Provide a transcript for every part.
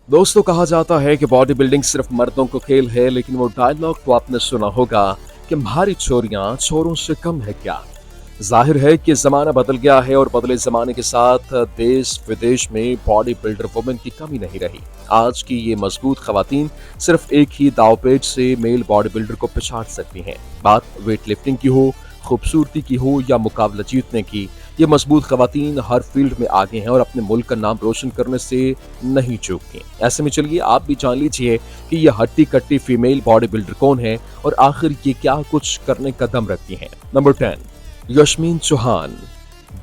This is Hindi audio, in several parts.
दोस्तों, कहा जाता है कि बॉडी बिल्डिंग सिर्फ मर्दों को खेल है, लेकिन वो डायलॉग तो आपने सुना होगा कि हमारी छोरियां छोरों से कम है क्या। जाहिर है कि जमाना बदल गया है और बदले जमाने के साथ देश विदेश में बॉडी बिल्डर वुमेन की कमी नहीं रही। आज की ये मजबूत खवातीन सिर्फ एक ही दावपेच से मेल बॉडी बिल्डर को पछाड़ सकती हैं। बात वेट लिफ्टिंग की हो, खूबसूरती की हो या मुकाबला जीतने की, ये मजबूत खवातीन हर फील्ड में आगे हैं और अपने मुल्क का नाम रोशन करने से नहीं चूकती। ऐसे में चलिए आप भी जान लीजिए कि ये हट्टी कट्टी फीमेल बॉडी बिल्डर कौन है और आखिर ये क्या कुछ करने का दम रखती हैं। नंबर 10, यस्मीन चौहान।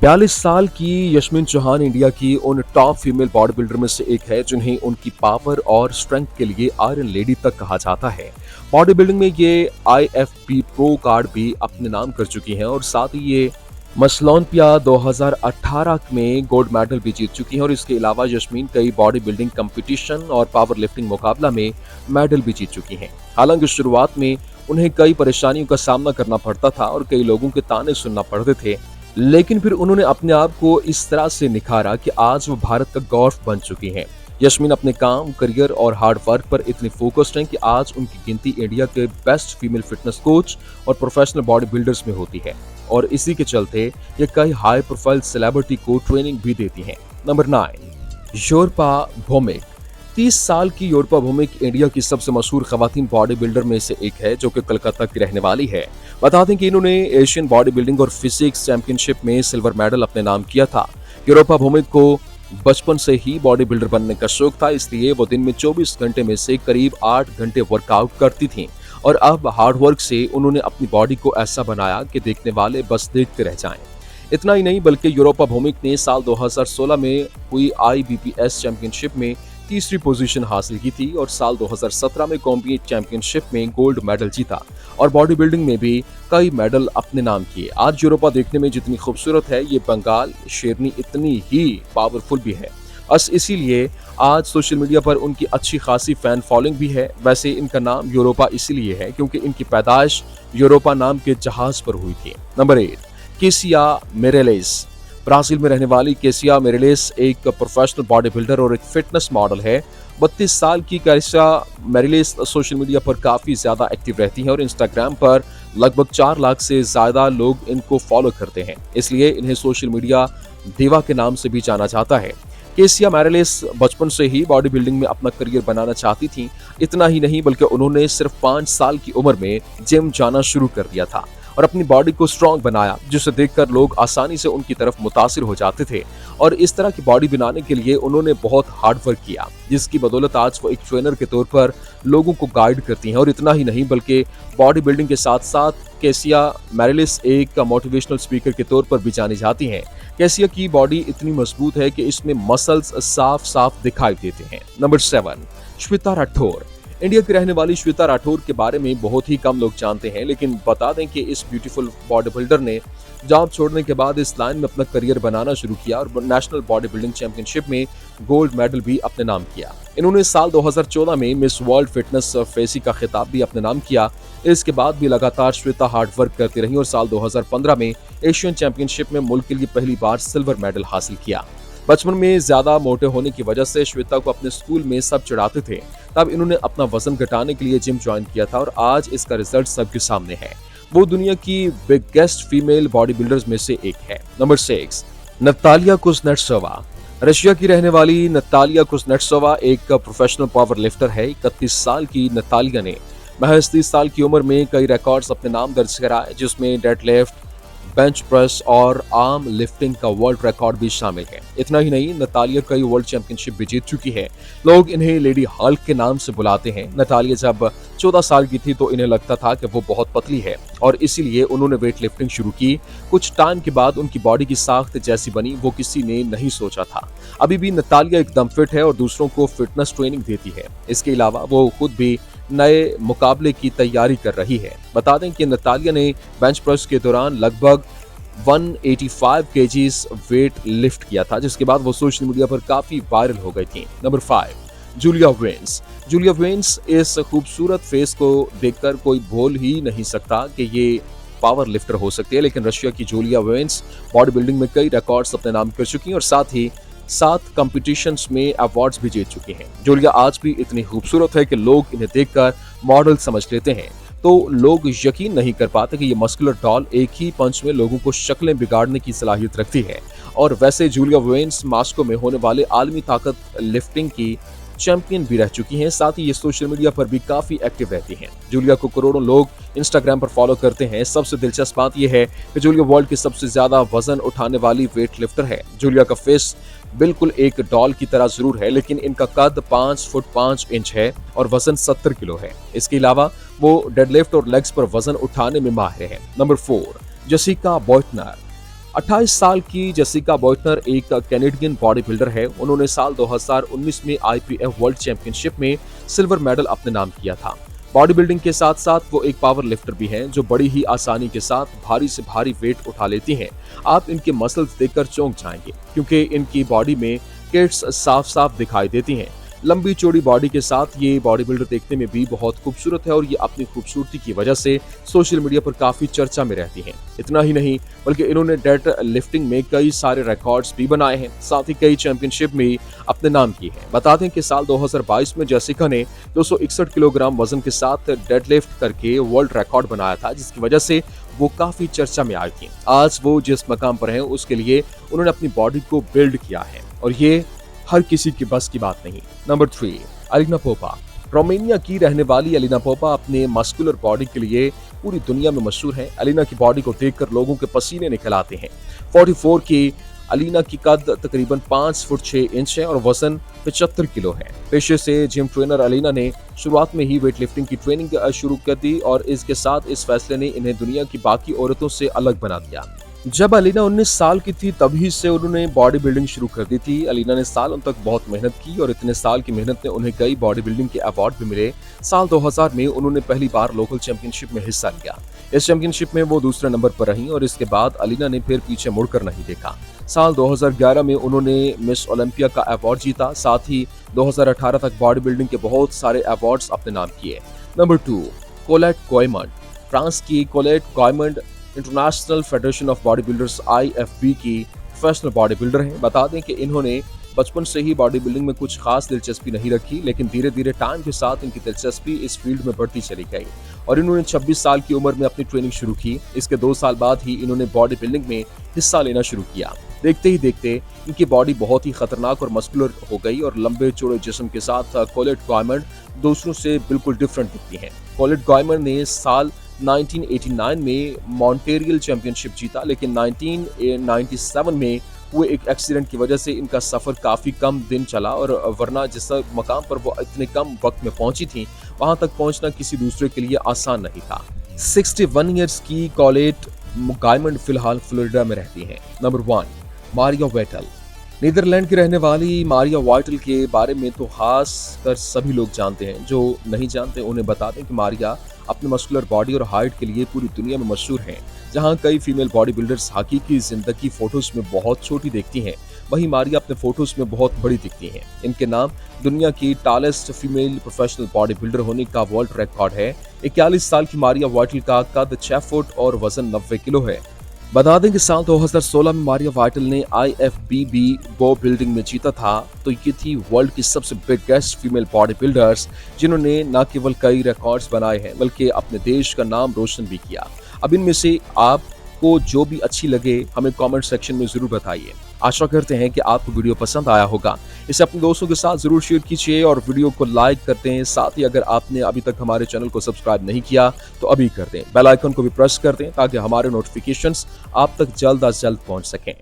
42 साल की यस्मीन चौहान इंडिया की उन टॉप फीमेल बॉडी बिल्डर में से एक है जिन्हें उनकी पावर और स्ट्रेंथ के लिए आयरन लेडी तक कहा जाता है। बॉडी बिल्डिंग में ये IFB प्रो कार्ड भी अपने नाम कर चुकी हैं और साथ ही ये मसल ओलंपिया 2018 में गोल्ड मेडल भी जीत चुकी हैं और इसके अलावा यस्मीन कई बॉडी बिल्डिंग कंपटीशन और पावर लिफ्टिंग मुकाबला में मेडल भी जीत चुकी हैं। हालांकि शुरुआत में उन्हें कई परेशानियों का सामना करना पड़ता था और कई लोगों के ताने सुनना पड़ते थे, लेकिन फिर उन्होंने अपने आप को इस तरह से निखारा कि आज वो भारत का गौरव बन चुकी हैं। यस्मीन अपने काम, करियर और हार्ड वर्क पर इतनी फोकस्ड हैं कि आज उनकी गिनती इंडिया के बेस्ट फीमेल फिटनेस कोच और प्रोफेशनल बॉडी बिल्डर्स में होती है और इसी के चलते ये कई हाई प्रोफाइल सेलिब्रिटी को ट्रेनिंग भी देती हैं। नंबर 9, योरपा भौमिक। 30 साल की योरपा भौमिक इंडिया की सबसे मशहूर खवातीन बॉडी बिल्डर में से एक है जो कि कलकत्ता की रहने वाली है। बता दें कि इन्होंने एशियन बॉडी बिल्डिंग और फिजिक्स चैंपियनशिप में सिल्वर मेडल अपने नाम किया था। योरपा भौमिक को बचपन से ही बॉडी बिल्डर बनने का शौक था, इसलिए वो दिन में 24 घंटे में से करीब 8 घंटे वर्कआउट करती थीं और अब हार्ड वर्क से उन्होंने अपनी बॉडी को ऐसा बनाया कि देखने वाले बस देखते रह जाएं। इतना ही नहीं बल्कि योरपा भौमिक ने साल 2016 में हुई IBPS चैंपियनशिप में तीसरी पोजीशन हासिल की थी और साल 2017 में कॉम्बिनेट चैंपियनशिप में गोल्ड मेडल जीता और बॉडी बिल्डिंग में भी कई मेडल अपने नाम किए। आज योरपा देखने में जितनी खूबसूरत है, ये बंगाल शेरनी इतनी ही पावरफुल भी है। बस इसीलिए आज सोशल मीडिया पर उनकी अच्छी खासी फैन फॉलोइंग भी है। वैसे इनका नाम योरपा इसीलिए है क्योंकि इनकी पैदाइश योरपा नाम के जहाज पर हुई थी। नंबर 8, केसिया मेरेलेस। ब्राजील में रहने वाली केसिया मेरेलेस एक प्रोफेशनल बॉडी बिल्डर और एक फिटनेस मॉडल है। 32 साल की केसिया मेरेलेस सोशल मीडिया पर काफी ज्यादा एक्टिव रहती हैं और इंस्टाग्राम पर लगभग 4 लाख से ज्यादा लोग इनको फॉलो करते हैं, इसलिए इन्हें सोशल मीडिया दीवा के नाम से भी जाना जाता है। केसिया मेरेलेस बचपन से ही बॉडी बिल्डिंग में अपना करियर बनाना चाहती थी। इतना ही नहीं बल्कि उन्होंने सिर्फ 5 साल की उम्र में जिम जाना शुरू कर दिया था और अपनी बॉडी को स्ट्रॉन्ग बनाया, जिसे देखकर लोग आसानी से उनकी तरफ मुतासिर हो जाते थे और इस तरह की बॉडी बनाने के लिए उन्होंने बहुत हार्ड वर्क किया, जिसकी बदौलत आज वो एक ट्रेनर के तौर पर लोगों को गाइड करती हैं। और इतना ही नहीं बल्कि बॉडी बिल्डिंग के साथ साथ केसिया मेरेलेस एक मोटिवेशनल स्पीकर के तौर पर भी जानी जाती हैं। केसिया की बॉडी इतनी मजबूत है कि इसमें मसल्स साफ साफ दिखाई देते हैं। नंबर 7, श्वेता राठौर। इंडिया की रहने वाली श्वेता राठौर के बारे में बहुत ही कम लोग जानते हैं, लेकिन बता दें कि इस ब्यूटीफुल बॉडी बिल्डर ने जॉब छोड़ने के बाद इस लाइन में अपना करियर बनाना शुरू किया और नेशनल बॉडी बिल्डिंग चैंपियनशिप में गोल्ड मेडल भी अपने नाम किया। इन्होंने साल 2014 में मिस वर्ल्ड फिटनेस फेसी का खिताब भी अपने नाम किया। इसके बाद भी लगातार श्वेता हार्ड वर्क करती रही और साल 2015 में एशियन चैंपियनशिप में मुल्क के लिए पहली बार सिल्वर मेडल हासिल किया। बचपन में ज्यादा मोटे होने की वजह से श्वेता को अपने स्कूल में सब चिढ़ाते थे, तब इन्होंने अपना वजन घटाने के लिए जिम ज्वाइन किया था और आज इसका रिजल्ट सबके सामने है। वो दुनिया की बिगेस्ट फीमेल बॉडी बिल्डर्स में से एक है। Number 6, Natalia कुज़नेट्सोवा। रशिया की रहने वाली नतालिया कुज़नेट्सोवा एक प्रोफेशनल पावर लिफ्टर है। 31 साल की नतालिया ने महज 30 साल की उम्र में कई रिकॉर्ड्स अपने नाम दर्ज कराए, जिसमें डेडलिफ्ट, बेंच प्रेस और आर्म लिफ्टिंग का वर्ल्ड रिकॉर्ड भी शामिल है। इतना ही नहीं, नतालिया कई वर्ल्ड चैंपियनशिप भी जीत चुकी है। लोग इन्हें लेडी हल्क के नाम से बुलाते हैं। नतालिया जब 14 साल की थी तो इन्हें लगता था कि वो बहुत पतली है और इसीलिए उन्होंने वेट लिफ्टिंग शुरू की। कुछ टाइम के बाद उनकी बॉडी की साख्त जैसी बनी वो किसी ने नहीं सोचा था। अभी भी नतालिया एकदम फिट है और दूसरों को फिटनेस ट्रेनिंग देती है। इसके अलावा वो खुद भी नए मुकाबले की तैयारी कर रही है। बता दें कि नतालिया ने बेंच प्रेस के दौरान लगभग 185 केजीज वेट लिफ्ट किया था, जिसके बाद वो सोशल मीडिया पर काफी वायरल हो गई थी। Number 5, Julia veins. Julia veins इस खूबसूरत फेस को देखकर कोई भूल ही नहीं सकता कि ये पावर लिफ्टर हो सकती है, लेकिन रशिया की जूलिया वेन्स बॉडी बिल्डिंग में कई रिकॉर्ड्स अपने नाम कर चुकी हैं और साथ ही 7 कॉम्पिटिशन्स में अवार्ड्स भी जीत चुकी हैं। जूलिया आज भी इतनी खूबसूरत है कि लोग इन्हें देखकर मॉडल समझ लेते हैं। तो लोग यकीन नहीं कर पाते कि ये मस्कुलर डॉल एक ही पंच में लोगों को शक्लें बिगाड़ने की सलाहियत रखती है। और वैसे जूलिया वेन्स मास्को में होने वाले आलमी ताकत लिफ्टिंग की चैंपियन भी रह चुकी हैं। साथ ही ये सोशल मीडिया पर भी काफी एक्टिव रहती हैं। जूलिया को करोड़ों लोग इंस्टाग्राम पर फॉलो करते हैं। सबसे दिलचस्प बात यह है कि जूलिया वर्ल्ड की सबसे ज्यादा वजन उठाने वाली वेट लिफ्टर है। जूलिया का फेस बिल्कुल एक डॉल की तरह जरूर है, लेकिन इनका कद 5 फुट 5 इंच है और वजन 70 किलो है। इसके अलावा वो डेडलिफ्ट और लेग्स पर वजन उठाने में माहिर है। Number 4, Jessica बॉयटनर। 28 साल की जेसिका बॉयटनर एक कैनेडियन बॉडी बिल्डर है। उन्होंने साल 2019 में IPF वर्ल्ड चैंपियनशिप में सिल्वर मेडल अपने नाम किया था। बॉडी बिल्डिंग के साथ साथ वो एक पावर लिफ्टर भी हैं, जो बड़ी ही आसानी के साथ भारी से भारी वेट उठा लेती हैं। आप इनके मसल्स देखकर चौंक जाएंगे, क्योंकि इनकी बॉडी में किट्स साफ साफ दिखाई देती हैं। लंबी चौड़ी बॉडी के साथ ये बॉडी बिल्डर देखने में भी बहुत खूबसूरत है और ये अपनी खूबसूरती की वजह से सोशल मीडिया पर काफी चर्चा में रहती हैं। इतना ही नहीं, बल्कि इन्होंने डेड लिफ्टिंग में कई सारे रिकॉर्ड्स भी बनाए हैं। साथ ही कई चैंपियनशिप में अपने नाम किए हैं। बता दें कि साल 2022 में जेसिका ने 261 किलोग्राम वजन के साथ डेडलिफ्ट करके वर्ल्ड रिकॉर्ड बनाया था, जिसकी वजह से वो काफी चर्चा में आई थी। आज वो जिस मकाम पर हैं, उसके लिए उन्होंने अपनी बॉडी को बिल्ड किया है और ये हर किसी की बस की बात नहीं। नंबर 3, अलीना पोपा। रोमानिया की रहने वाली अलीना पोपा अपने मस्कुलर बॉडी के लिए पूरी दुनिया में मशहूर है। अलीना की बॉडी को देखकर लोगों के पसीने निकल आते हैं। 44 की अलीना की कद तकरीबन 5 फुट 6 इंच है और वजन 75 किलो है। पेशे से जिम ट्रेनर अलीना ने शुरुआत में ही वेट लिफ्टिंग की ट्रेनिंग शुरू कर दी और इसके साथ इस फैसले ने इन्हें दुनिया की बाकी औरतों से अलग बना दिया। जब अलीना 19 साल की थी, तभी से उन्होंने बॉडी बिल्डिंग शुरू कर दी थी। अलीना ने सालों तक बहुत मेहनत की और इतने साल की मेहनत ने उन्हें कई बॉडी बिल्डिंग के अवार्ड भी मिले। साल 2000 में उन्होंने पहली बार लोकल चैंपियनशिप में हिस्सा लिया। इस चैंपियनशिप में वो दूसरे नंबर पर रहीं और इसके बाद अलीना ने फिर पीछे मुड़कर नहीं देखा। साल 2011 में उन्होंने मिस ओलंपिया का अवार्ड जीता। साथ ही 2018 तक बॉडी बिल्डिंग के बहुत सारे अवार्ड्स अपने नाम किए। Number 2, Colette Guimond. फ्रांस की Colette Guimond International Federation of Body Builders IFB की प्रोफेशनल बॉडी बिल्डर हैं। बता दें कि इन्होंने बचपन से ही बॉडी बिल्डिंग में कुछ खास दिलचस्पी नहीं रखी, लेकिन धीरे धीरे टाइम के साथ इनकी दिलचस्पी इस फील्ड में बढ़ती चली गई और इन्होंने 26 साल की उम्र में अपनी ट्रेनिंग शुरू की। इसके 2 साल बाद ही इन्होंने बॉडी बिल्डिंग में हिस्सा लेना शुरू किया। देखते ही देखते इनकी बॉडी बहुत ही खतरनाक और मस्कुलर हो गई और लंबे चौड़े जिस्म के साथ कोलेट गॉयमंड दूसरों से बिल्कुल डिफरेंट दिखती हैं। कोलेट गॉयमंड ने साल 1989 में मॉन्टेरियल चैंपियनशिप जीता, लेकिन 1997 में हुए एक एक्सीडेंट की वजह से इनका सफर काफी कम दिन चला और वरना जिस मकाम पर वो इतने कम वक्त में पहुंची थी, वहां तक पहुंचना किसी दूसरे के लिए आसान नहीं था। 61 इयर्स की कोलेट गॉयमंड फिलहाल फ्लोरिडा में रहती हैं। Number 1, Maria Vettel. नीदरलैंड की रहने वाली मारिया वाइटल के बारे में तो खास कर सभी लोग जानते हैं। जो नहीं जानते उन्हें बता दें कि मारिया अपने मस्कुलर बॉडी और हाइट के लिए पूरी दुनिया में मशहूर हैं। जहां कई फीमेल बॉडी बिल्डर्स हकीकी जिंदगी फोटोज में बहुत छोटी दिखती हैं, वहीं मारिया अपने फोटोज में बहुत बड़ी दिखती हैं। इनके नाम दुनिया की tallest female professional body builder होने का वर्ल्ड रिकॉर्ड है। 41 साल की मारिया वाइटल का कद 6 फुट और वजन 90 किलो है। बता दें कि साल 2016 में मारिया वाइटल ने IFBB बॉ बिल्डिंग में जीता था। तो ये थी वर्ल्ड की सबसे बिगेस्ट फीमेल बॉडी बिल्डर्स, जिन्होंने न केवल कई रिकॉर्ड्स बनाए हैं बल्कि अपने देश का नाम रोशन भी किया। अब इनमें से आपको जो भी अच्छी लगे हमें कमेंट सेक्शन में जरूर बताइए। आशा करते हैं कि आपको वीडियो पसंद आया होगा। इसे अपने दोस्तों के साथ जरूर शेयर कीजिए और वीडियो को लाइक करते हैं। साथ ही अगर आपने अभी तक हमारे चैनल को सब्सक्राइब नहीं किया तो अभी कर दें। बेल आइकन को भी प्रेस कर दें ताकि हमारे नोटिफिकेशंस आप तक जल्द अज जल्द पहुंच सकें।